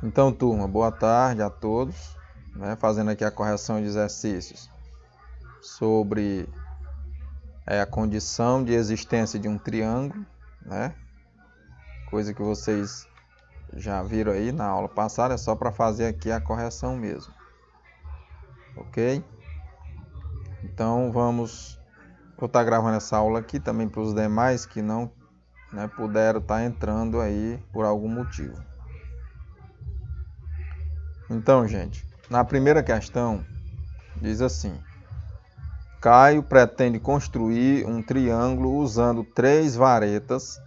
Então, turma, boa tarde a todos, né? Fazendo aqui a correção de exercícios sobre a condição de existência de um triângulo, né? Coisa que vocês já viram aí na aula passada, é só para fazer aqui a correção mesmo, ok? Então vou estar gravando essa aula aqui também para os demais que não puderam estar entrando aí por algum motivo. Então, gente, na primeira questão diz assim: Caio pretende construir um triângulo usando 3 varetas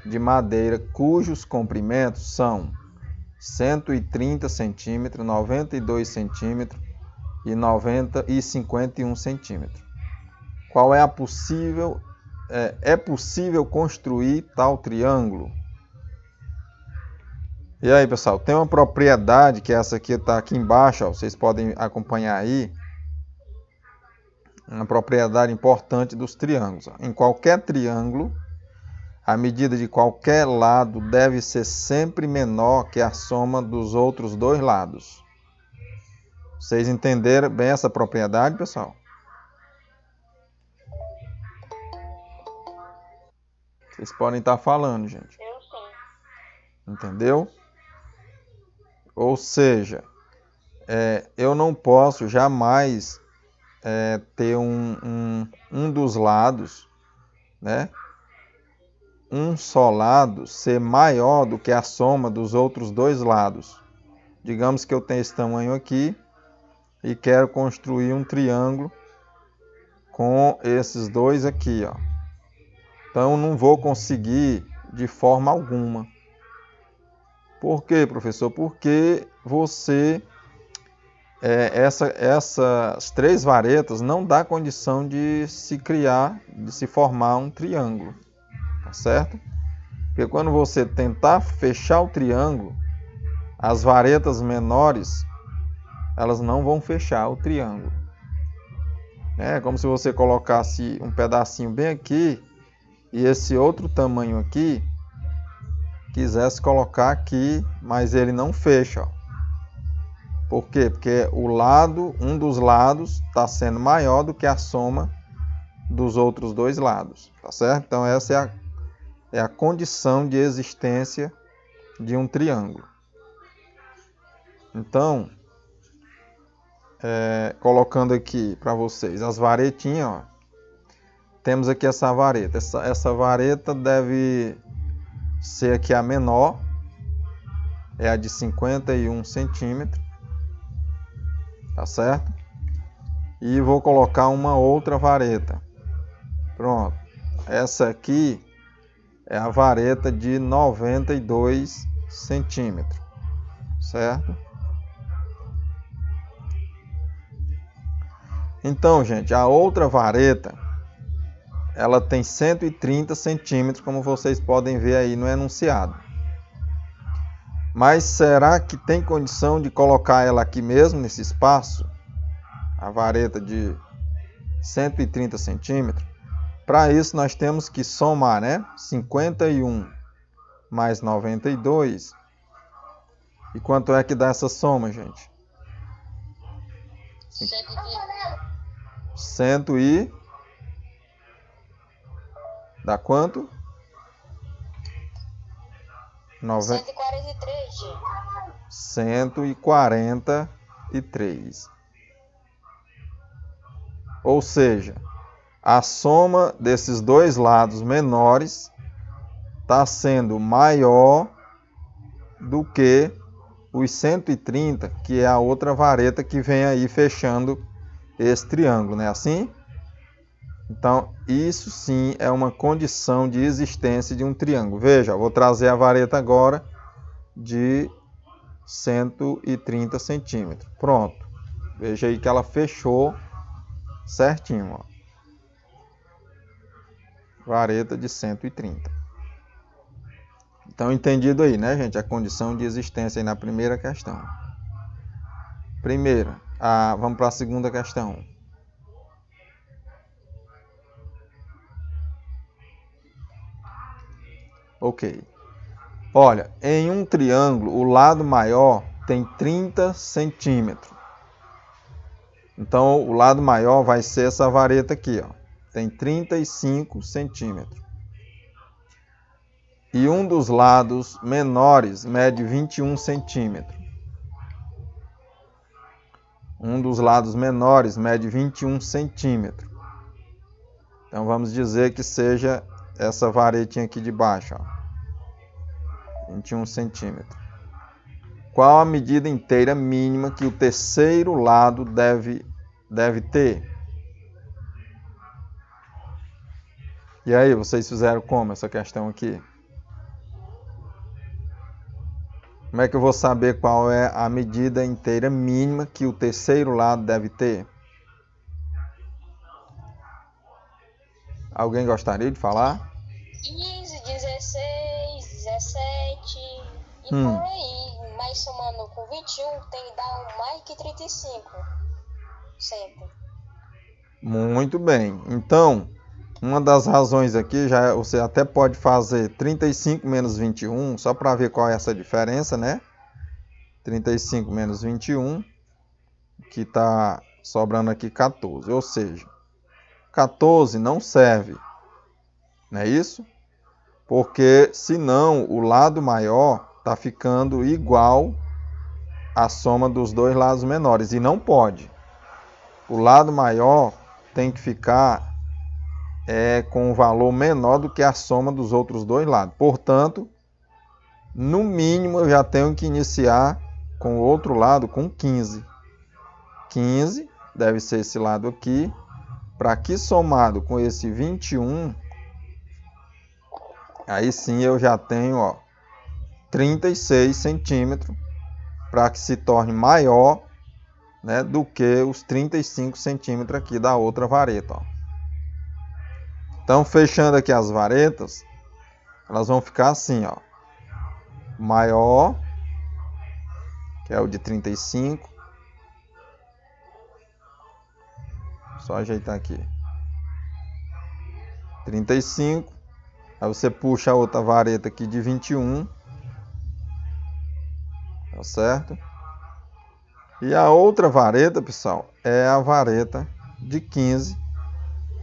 de madeira cujos comprimentos são 130 cm, 92 cm e 51 cm. Qual é a possível é possível construir tal triângulo? E aí, pessoal, tem uma propriedade que essa aqui está aqui embaixo, ó, vocês podem acompanhar aí. Uma propriedade importante dos triângulos. Em qualquer triângulo, a medida de qualquer lado deve ser sempre menor que a soma dos outros dois lados. Vocês entenderam bem essa propriedade, pessoal? Vocês podem estar falando, gente. Eu sim. Entendeu? Ou seja, eu não posso jamais ter um dos lados, né? Um só lado ser maior do que a soma dos outros dois lados. Digamos que eu tenho esse tamanho aqui e quero construir um triângulo com esses dois aqui, ó. Então, eu não vou conseguir de forma alguma. Por quê, professor? Porque essas 3 varetas não dá condição de se formar um triângulo, tá certo? Porque quando você tentar fechar o triângulo, as varetas menores, elas não vão fechar o triângulo. É como se você colocasse um pedacinho bem aqui e esse outro tamanho aqui quisesse colocar aqui, mas ele não fecha, ó. Por quê? Porque um dos lados está sendo maior do que a soma dos outros dois lados, tá certo? Então essa é a condição de existência de um triângulo. Então, colocando aqui para vocês as varetinhas, ó. Temos aqui essa vareta. Essa vareta deve ser aqui a menor, é a de 51 centímetros, tá certo? E vou colocar uma outra vareta. Pronto. Essa aqui é a vareta de 92 centímetros, certo? Então, gente, a outra vareta, ela tem 130 centímetros, como vocês podem ver aí no enunciado. Mas será que tem condição de colocar ela aqui mesmo, nesse espaço? A vareta de 130 centímetros? Para isso, nós temos que somar, né? 51 mais 92. E quanto é que dá essa soma, gente? 100 e... Dá quanto? 143, G. 143. Ou seja, a soma desses dois lados menores está sendo maior do que os 130, que é a outra vareta que vem aí fechando esse triângulo, não é assim? Então, isso sim é uma condição de existência de um triângulo. Veja, eu vou trazer a vareta agora de 130 centímetros. Pronto. Veja aí que ela fechou certinho, ó. Vareta de 130. Então, entendido aí, né, gente? A condição de existência aí na primeira questão. Primeira. Vamos para a segunda questão. Ok. Olha, em um triângulo, o lado maior tem 30 centímetros. Então, o lado maior vai ser essa vareta aqui, ó. Tem 35 centímetros. E um dos lados menores mede 21 centímetros. Um dos lados menores mede 21 centímetros. Então, vamos dizer que seja essa varetinha aqui de baixo, ó. 21 centímetros. Qual a medida inteira mínima que o terceiro lado deve ter? E aí, vocês fizeram como essa questão aqui? Como é que eu vou saber qual é a medida inteira mínima que o terceiro lado deve ter? Alguém gostaria de falar? 15, 16, 17 e por aí. Mas somando com 21 tem que dar mais que 35. Sempre. Muito bem. Então, uma das razões aqui, já você até pode fazer 35 menos 21, só para ver qual é essa diferença, né? 35 menos 21, que está sobrando aqui 14. Ou seja, 14 não serve, não é isso? Porque senão o lado maior está ficando igual à soma dos dois lados menores. E não pode. O lado maior tem que ficar com um valor menor do que a soma dos outros dois lados. Portanto, no mínimo eu já tenho que iniciar com o outro lado com 15. 15 deve ser esse lado aqui. Para que somado com esse 21, aí sim eu já tenho, ó, 36 centímetros para que se torne maior, né, do que os 35 centímetros aqui da outra vareta. Ó. Então, fechando aqui as varetas, elas vão ficar assim, ó. Maior, que é o de 35. Só ajeitar aqui. 35. Aí você puxa a outra vareta aqui de 21. Tá certo? E a outra vareta, pessoal, é a vareta de 15,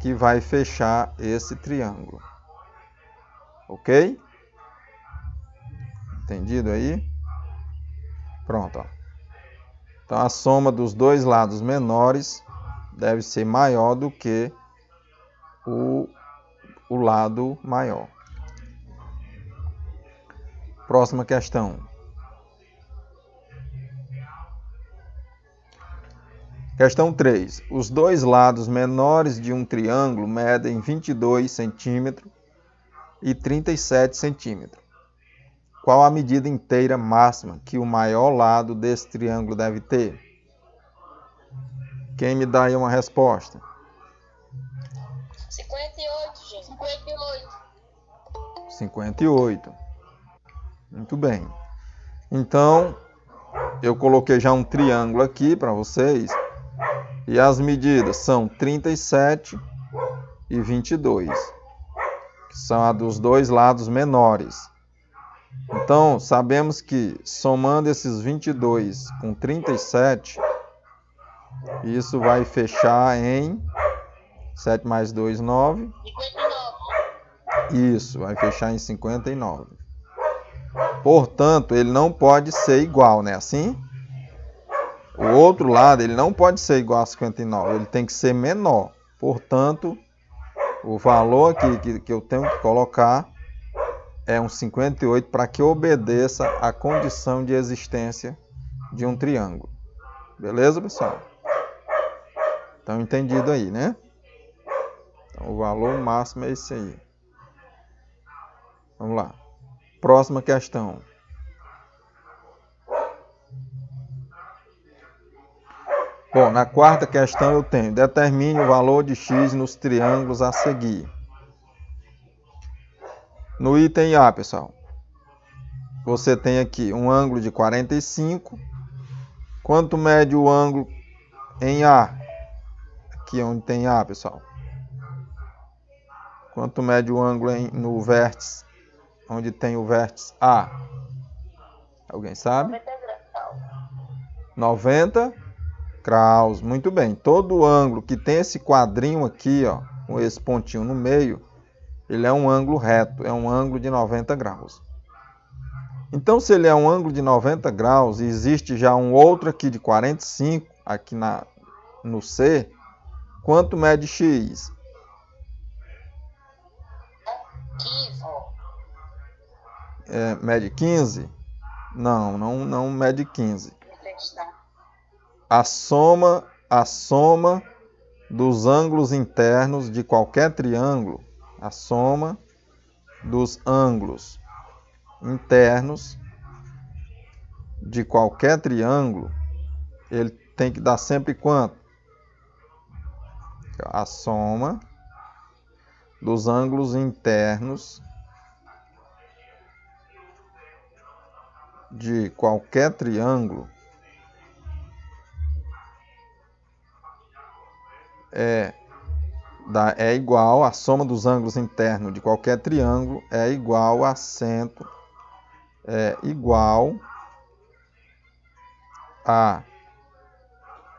que vai fechar esse triângulo. Ok? Entendido aí? Pronto, ó. Então a soma dos dois lados menores deve ser maior do que o lado maior. Próxima questão. Questão 3. Os dois lados menores de um triângulo medem 22 centímetros e 37 centímetros. Qual a medida inteira máxima que o maior lado desse triângulo deve ter? Quem me dá aí uma resposta? 58, gente. 58. 58. Muito bem. Então, eu coloquei já um triângulo aqui para vocês. E as medidas são 37 e 22, que são a dos dois lados menores. Então, sabemos que somando esses 22 com 37, isso vai fechar em 7 mais 2, 9. 59. Isso, vai fechar em 59. Portanto, ele não pode ser igual, né? Assim? O outro lado, ele não pode ser igual a 59, ele tem que ser menor. Portanto, o valor aqui que eu tenho que colocar é um 58 para que obedeça à condição de existência de um triângulo. Beleza, pessoal? Então, entendido aí, né? Então, o valor máximo é esse aí. Vamos lá. Próxima questão. Bom, na quarta questão eu tenho: determine o valor de x nos triângulos a seguir. No item A, pessoal, você tem aqui um ângulo de 45. Quanto mede o ângulo em A? Aqui onde tem A, pessoal. Quanto mede o ângulo no vértice onde tem o vértice A? Alguém sabe? 90 graus. 90 graus. Muito bem. Todo ângulo que tem esse quadrinho aqui, ó, com esse pontinho no meio, ele é um ângulo reto, é um ângulo de 90 graus. Então, se ele é um ângulo de 90 graus e existe já um outro aqui de 45, aqui no C, quanto mede X? Mede 15? Não mede 15. A soma dos ângulos internos de qualquer triângulo, a soma dos ângulos internos de qualquer triângulo, ele tem que dar sempre quanto? A soma dos ângulos internos de qualquer triângulo é igual, a soma dos ângulos internos de qualquer triângulo é igual a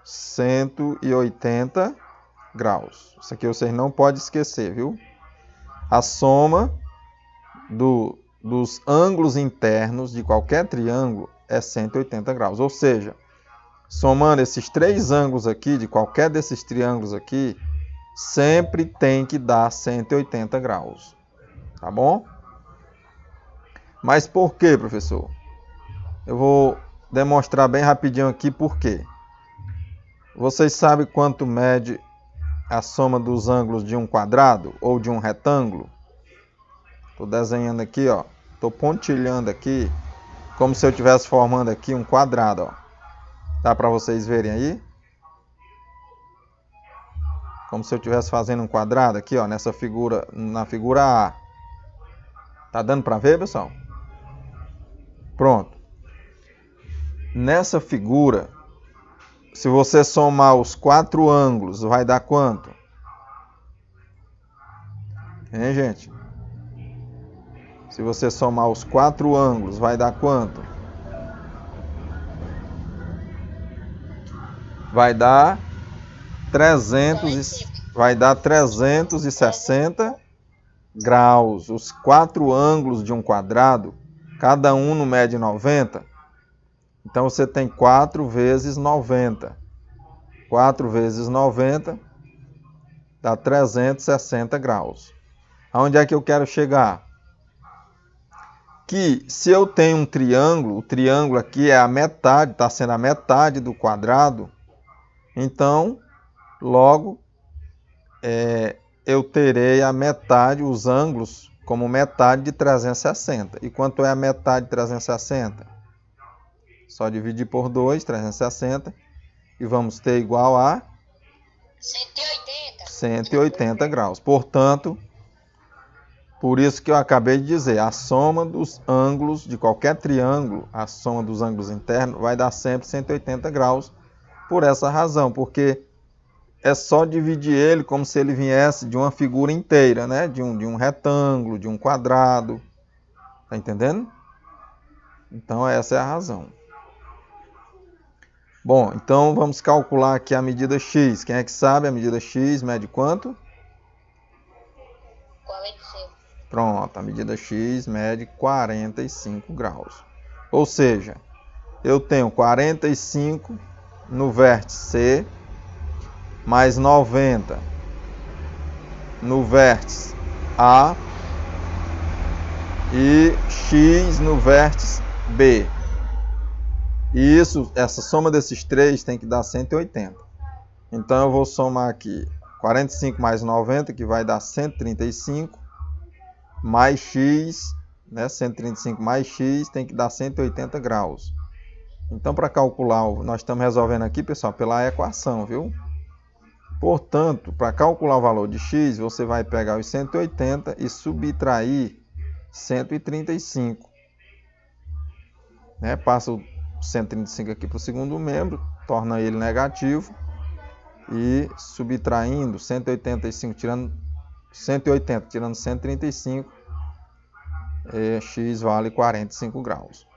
180 graus. Isso aqui vocês não podem esquecer, viu? A soma dos ângulos internos de qualquer triângulo é 180 graus. Ou seja, somando esses três ângulos aqui, de qualquer desses triângulos aqui, sempre tem que dar 180 graus. Tá bom? Mas por quê, professor? Eu vou demonstrar bem rapidinho aqui por quê. Vocês sabem quanto mede a soma dos ângulos de um quadrado ou de um retângulo? Estou desenhando aqui, ó. Estou pontilhando aqui, como se eu estivesse formando aqui um quadrado, ó. Dá para vocês verem aí? Como se eu estivesse fazendo um quadrado aqui, ó, nessa figura, na figura A. Tá dando para ver, pessoal? Pronto. Nessa figura, se você somar os quatro ângulos, vai dar quanto? Hein, gente? Se você somar os quatro ângulos, vai dar quanto? Vai dar 360 graus. Os quatro ângulos de um quadrado, cada um no mede 90. Então você tem 4 vezes 90. 4 vezes 90 dá 360 graus. Aonde é que eu quero chegar? Que se eu tenho um triângulo, o triângulo aqui é a metade, está sendo a metade do quadrado, então, logo, eu terei a metade, os ângulos, como metade de 360. E quanto é a metade de 360? Só dividir por 2, 360, e vamos ter igual a 180 graus. Portanto, por isso que eu acabei de dizer, a soma dos ângulos de qualquer triângulo, a soma dos ângulos internos, vai dar sempre 180 graus, por essa razão, porque é só dividir ele como se ele viesse de uma figura inteira, né? De um retângulo, de um quadrado. Tá entendendo? Então, essa é a razão. Bom, então vamos calcular aqui a medida X. Quem é que sabe a medida X mede quanto? 45. Pronto, a medida X mede 45 graus. Ou seja, eu tenho 45 no vértice C, mais 90 no vértice A e X no vértice B. E essa soma desses três tem que dar 180. Então eu vou somar aqui 45 mais 90, que vai dar 135, mais X, né? 135 mais X tem que dar 180 graus. Então, para calcular, nós estamos resolvendo aqui, pessoal, pela equação, viu? Portanto, para calcular o valor de X, você vai pegar os 180 e subtrair 135. Né? Passa o 135 aqui para o segundo membro, torna ele negativo. E subtraindo 185, tirando 180, tirando 135, x vale 45 graus.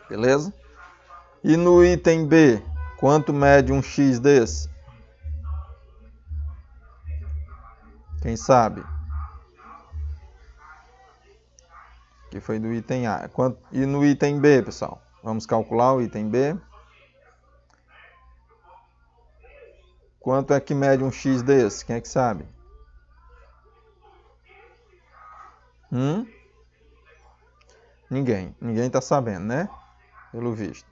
Beleza? E no item B, quanto mede um x desse? Quem sabe? Que foi do item A. E no item B, pessoal? Vamos calcular o item B. Quanto é que mede um x desse? Quem é que sabe? Ninguém está sabendo, né? Pelo visto.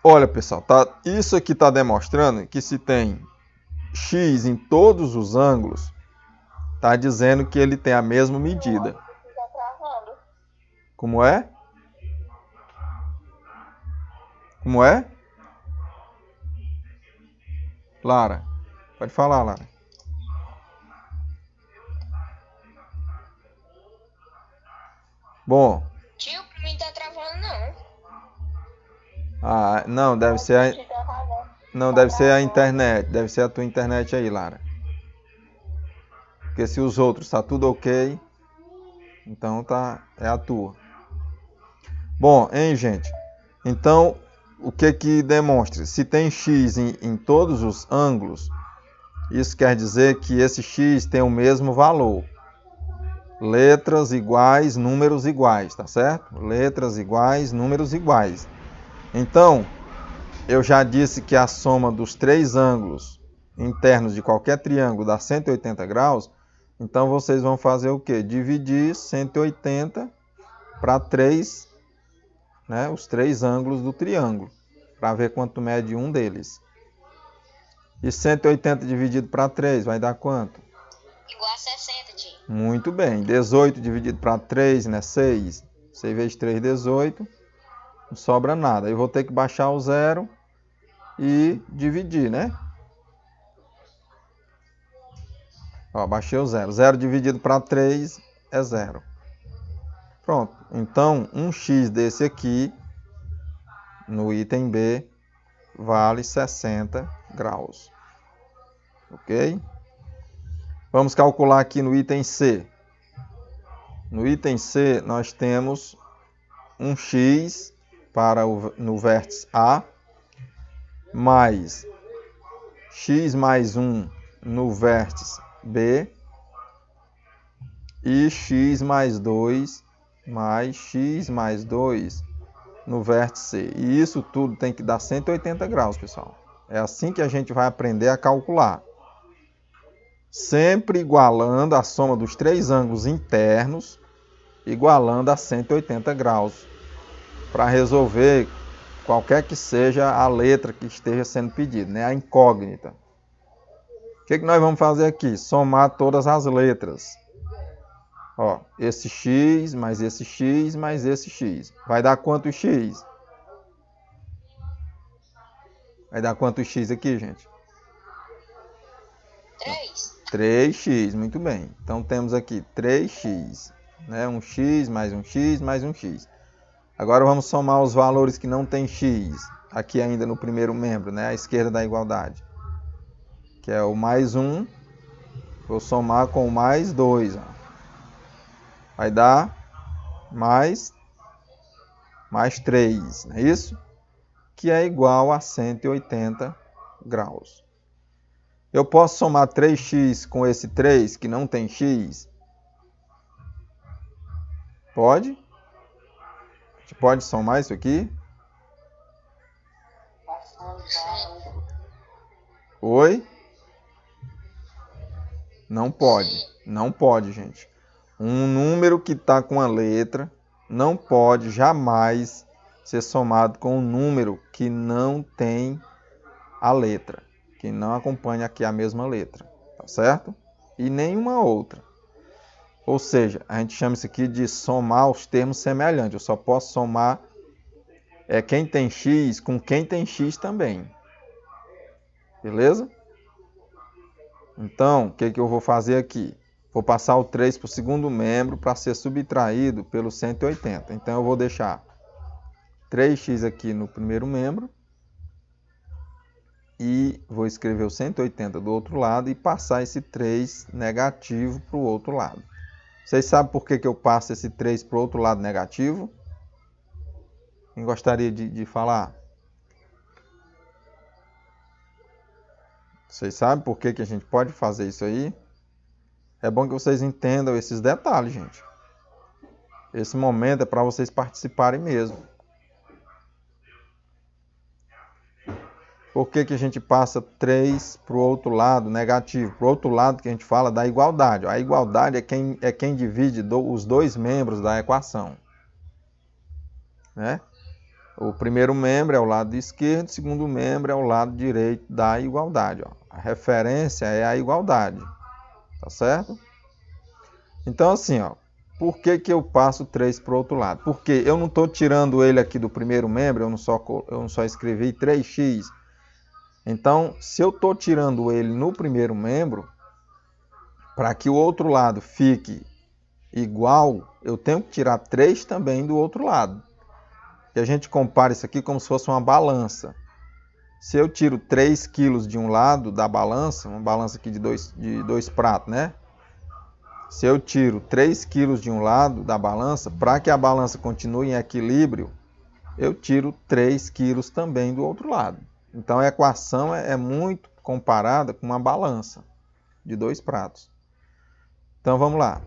Olha, pessoal, isso aqui está demonstrando que se tem x em todos os ângulos, está dizendo que ele tem a mesma medida. Como é? Como é? Lara, pode falar, Lara. Bom. Tio, pra mim tá travando não. Ah, não, deve ser a internet. Deve ser a tua internet aí, Lara. Porque se os outros tá tudo ok, então é a tua. Bom, hein, gente? Então, o que demonstra? Se tem x em todos os ângulos, isso quer dizer que esse x tem o mesmo valor. Letras iguais, números iguais, tá certo? Letras iguais, números iguais. Então, eu já disse que a soma dos três ângulos internos de qualquer triângulo dá 180 graus. Então, vocês vão fazer o quê? Dividir 180 para 3, né, os três ângulos do triângulo, para ver quanto mede um deles. E 180 dividido para 3 vai dar quanto? Igual a 60, tio. Muito bem. 18 dividido para 3, né? 6. 6 vezes 3, 18. Não sobra nada. Eu vou ter que baixar o zero e dividir, né? Ó, baixei o zero. 0 dividido para 3 é 0. Pronto. Então, um x desse aqui, no item B, vale 60 graus. Ok? Vamos calcular aqui no item C. No item C, nós temos um x no vértice A, mais x mais 1 no vértice B, e x mais 2 mais x mais 2 no vértice C. E isso tudo tem que dar 180 graus, pessoal. É assim que a gente vai aprender a calcular. Sempre igualando a soma dos três ângulos internos, igualando a 180 graus, para resolver qualquer que seja a letra que esteja sendo pedida, né? A incógnita. O que nós vamos fazer aqui? Somar todas as letras. Ó, esse x, mais esse x, mais esse x. Vai dar quanto x? Vai dar quanto x aqui, gente? 3. 3x, muito bem. Então temos aqui 3x, né? Um x, mais um x, mais um x. Agora vamos somar os valores que não tem x, aqui ainda no primeiro membro, né? À esquerda da igualdade. Que é o mais 1, vou somar com o mais 2. Ó. Vai dar mais 3, não é isso? Que é igual a 180 graus. Eu posso somar 3x com esse 3 que não tem x? Pode? A gente pode somar isso aqui? Oi? Não pode. Não pode, gente. Um número que está com a letra não pode jamais ser somado com um número que não tem a letra, que não acompanha aqui a mesma letra, tá certo? E nenhuma outra. Ou seja, a gente chama isso aqui de somar os termos semelhantes. Eu só posso somar quem tem x com quem tem x também. Beleza? Então, o que eu vou fazer aqui? Vou passar o 3 para o segundo membro para ser subtraído pelo 180. Então, eu vou deixar 3x aqui no primeiro membro. E vou escrever o 180 do outro lado e passar esse 3 negativo para o outro lado. Vocês sabem por que eu passo esse 3 para o outro lado negativo? Quem gostaria de falar? Vocês sabem por que a gente pode fazer isso aí? É bom que vocês entendam esses detalhes, gente. Esse momento é para vocês participarem mesmo. Por que a gente passa 3 para o outro lado negativo? Para o outro lado que a gente fala da igualdade. A igualdade é quem divide os dois membros da equação. Né? O primeiro membro é o lado esquerdo, o segundo membro é o lado direito da igualdade. Ó. A referência é a igualdade. Tá certo? Então, assim, ó, por que eu passo 3 para o outro lado? Porque eu não estou tirando ele aqui do primeiro membro, eu não só escrevi 3x. Então, se eu estou tirando ele no primeiro membro, para que o outro lado fique igual, eu tenho que tirar 3 também do outro lado. E a gente compara isso aqui como se fosse uma balança. Se eu tiro 3 quilos de um lado da balança, uma balança aqui de dois pratos, né? Se eu tiro 3 quilos de um lado da balança, para que a balança continue em equilíbrio, eu tiro 3 quilos também do outro lado. Então a equação é muito comparada com uma balança de 2 pratos. Então vamos lá.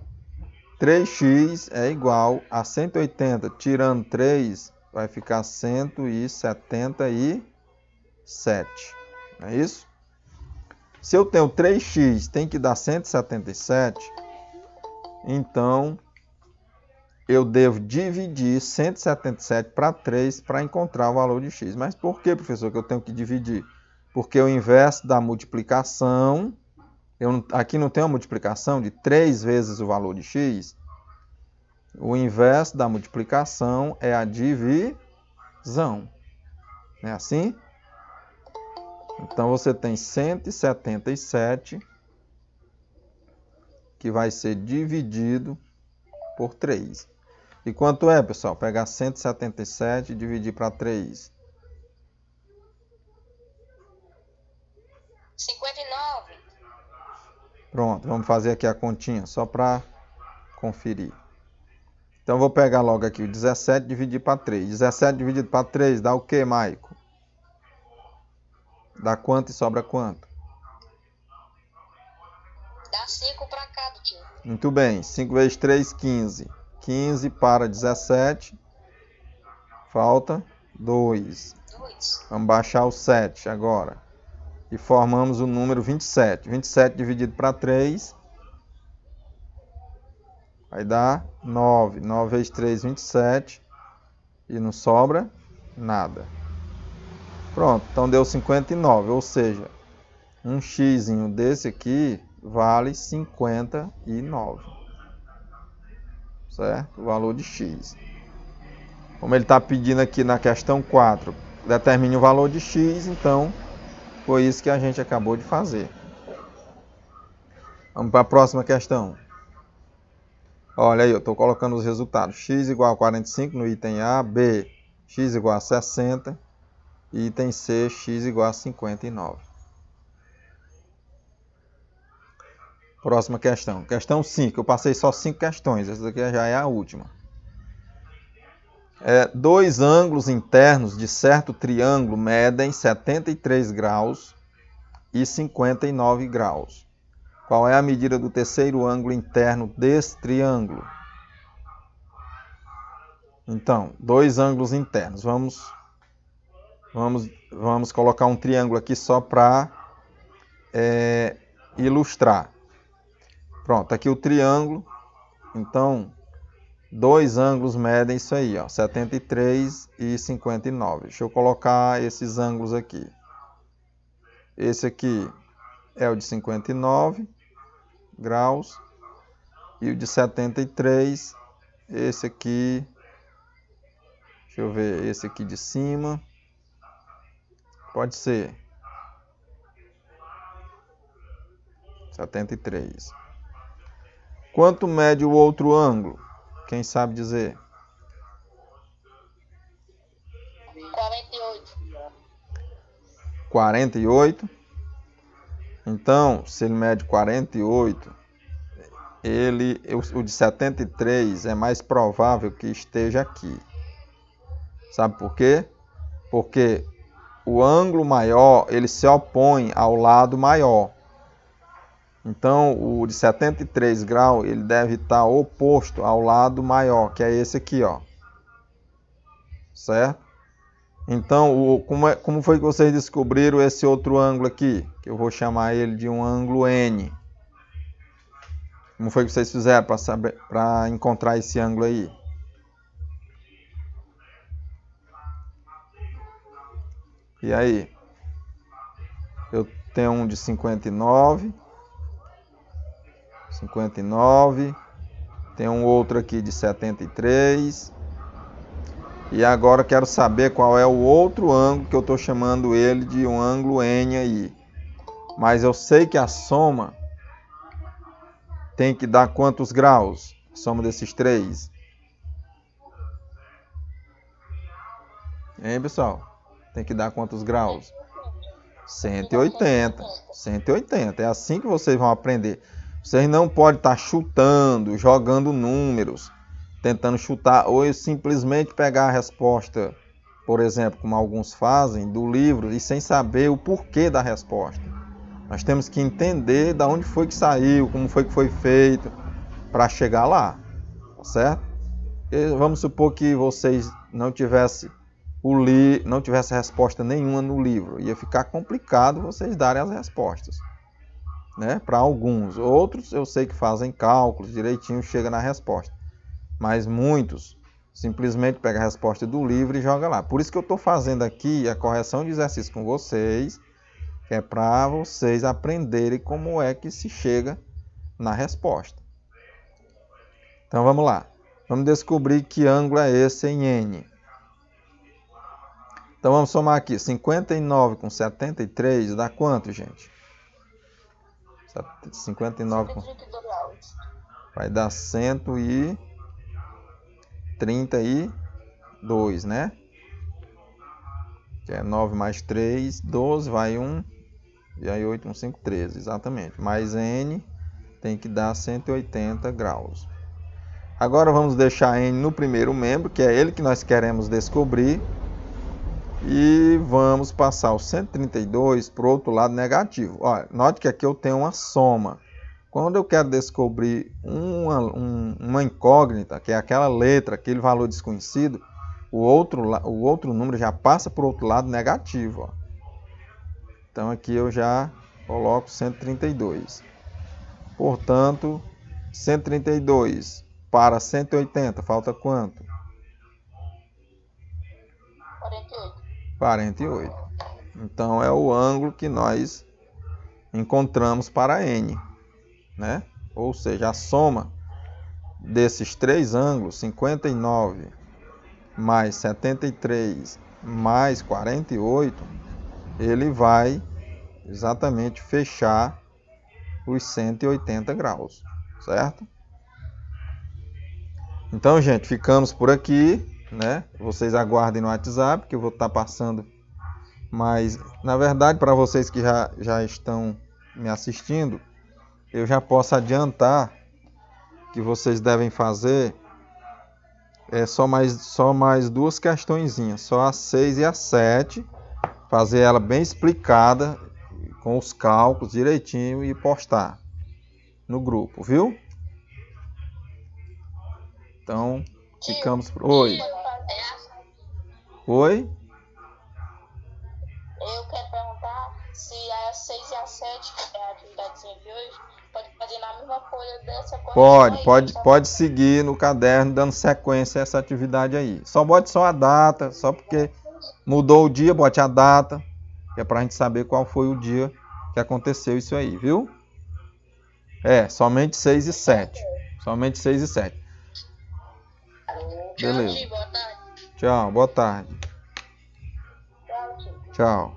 3x é igual a 180, tirando 3, vai ficar 177. Não é isso? Se eu tenho 3x, tem que dar 177. Então, eu devo dividir 177 para 3 para encontrar o valor de x. Mas por que, professor, que eu tenho que dividir? Porque o inverso da multiplicação, aqui não tem uma multiplicação de 3 vezes o valor de x. O inverso da multiplicação é a divisão. Não é assim? Então, você tem 177 que vai ser dividido por 3. E quanto é, pessoal? Pegar 177 e dividir para 3. 59. Pronto, vamos fazer aqui a continha, só para conferir. Então, vou pegar logo aqui o 17 e dividir para 3. 17 dividido para 3 dá o quê, Maico? Dá quanto e sobra quanto? Dá 5 para cada, tio. Muito bem, 5 vezes 3, 15. 15 para 17. Falta 2. 2. Vamos baixar o 7 agora. E formamos o número 27. 27 dividido para 3 vai dar 9. 9 vezes 3, 27. E não sobra nada. Pronto, então deu 59. Ou seja, um x desse aqui vale 59. Certo? O valor de x. Como ele está pedindo aqui na questão 4, determine o valor de x, então foi isso que a gente acabou de fazer. Vamos para a próxima questão. Olha aí, eu estou colocando os resultados. X igual a 45 no item A, B, x igual a 60, e item C, x igual a 59. Próxima questão. Questão 5. Eu passei só 5 questões, essa daqui já é a última. Dois ângulos internos de certo triângulo medem 73 graus e 59 graus. Qual é a medida do terceiro ângulo interno desse triângulo? Então, dois ângulos internos. Vamos colocar um triângulo aqui só para ilustrar. Pronto, aqui o triângulo. Então, dois ângulos medem isso aí, ó, 73 e 59. Deixa eu colocar esses ângulos aqui. Esse aqui é o de 59 graus e o de 73, esse aqui, deixa eu ver, esse aqui de cima, pode ser 73. Quanto mede o outro ângulo? Quem sabe dizer? 48. 48. Então, se ele mede 48, o de 73 é mais provável que esteja aqui. Sabe por quê? Porque o ângulo maior, ele se opõe ao lado maior. Então, o de 73 graus, ele deve estar oposto ao lado maior, que é esse aqui, ó. Certo? Então, como foi que vocês descobriram esse outro ângulo aqui? Que eu vou chamar ele de um ângulo N. Como foi que vocês fizeram para encontrar esse ângulo aí? E aí? Eu tenho um de 59. Tem um outro aqui de 73. E agora eu quero saber qual é o outro ângulo que eu estou chamando ele de um ângulo N aí. Mas eu sei que a soma tem que dar quantos graus? A soma desses três. Hein, pessoal? Tem que dar quantos graus? 180. 180. É assim que vocês vão aprender. Vocês não podem estar chutando, jogando números, tentando chutar, ou simplesmente pegar a resposta, por exemplo, como alguns fazem, do livro, e sem saber o porquê da resposta. Nós temos que entender de onde foi que saiu, como foi que foi feito, para chegar lá, tá certo? E vamos supor que vocês não tivessem resposta nenhuma no livro. Ia ficar complicado vocês darem as respostas, né? Para alguns. Outros eu sei que fazem cálculos direitinho, chega na resposta. Mas muitos simplesmente pegam a resposta do livro e jogam lá. Por isso que eu estou fazendo aqui a correção de exercício com vocês, que é para vocês aprenderem como é que se chega na resposta. Então vamos lá. Vamos descobrir que ângulo é esse em N. Então vamos somar aqui. 59 com 73 dá quanto, gente? 59 com... vai dar 132, né? Que é 9 mais 3, 12, vai 1. E aí 8, 1, 5, 13, exatamente. Mais N tem que dar 180 graus. Agora vamos deixar N no primeiro membro, que é ele que nós queremos descobrir. E vamos passar o 132 para o outro lado negativo. Olha, note que aqui eu tenho uma soma. Quando eu quero descobrir uma incógnita, que é aquela letra, aquele valor desconhecido, o outro número já passa para o outro lado negativo. Ó. Então aqui eu já coloco 132. Portanto, 132 para 180, falta quanto? 48. Então é o ângulo que nós encontramos para N, né? Ou seja, a soma desses três ângulos, 59 mais 73 mais 48, ele vai exatamente fechar os 180 graus, certo? Então, gente, ficamos por aqui. Né? Vocês aguardem no WhatsApp que eu vou estar passando, mas na verdade para vocês que já estão me assistindo, eu já posso adiantar que vocês devem fazer só mais duas questõezinhas, só a 6 e a 7, fazer ela bem explicada com os cálculos direitinho e postar no grupo, viu? Então ficamos por... Oi. Eu quero perguntar se a 6 e a 7, que é a atividadezinha de hoje, pode fazer na mesma folha dessa correção. Pode seguir no caderno dando sequência a essa atividade aí. Só bote só a data, só porque mudou o dia, bote a data, que é pra gente saber qual foi o dia que aconteceu isso aí, viu? Somente 6 e 7. Somente 6 e 7. Beleza. Boa tarde. Tchau, boa tarde. Tchau, tio. Tchau.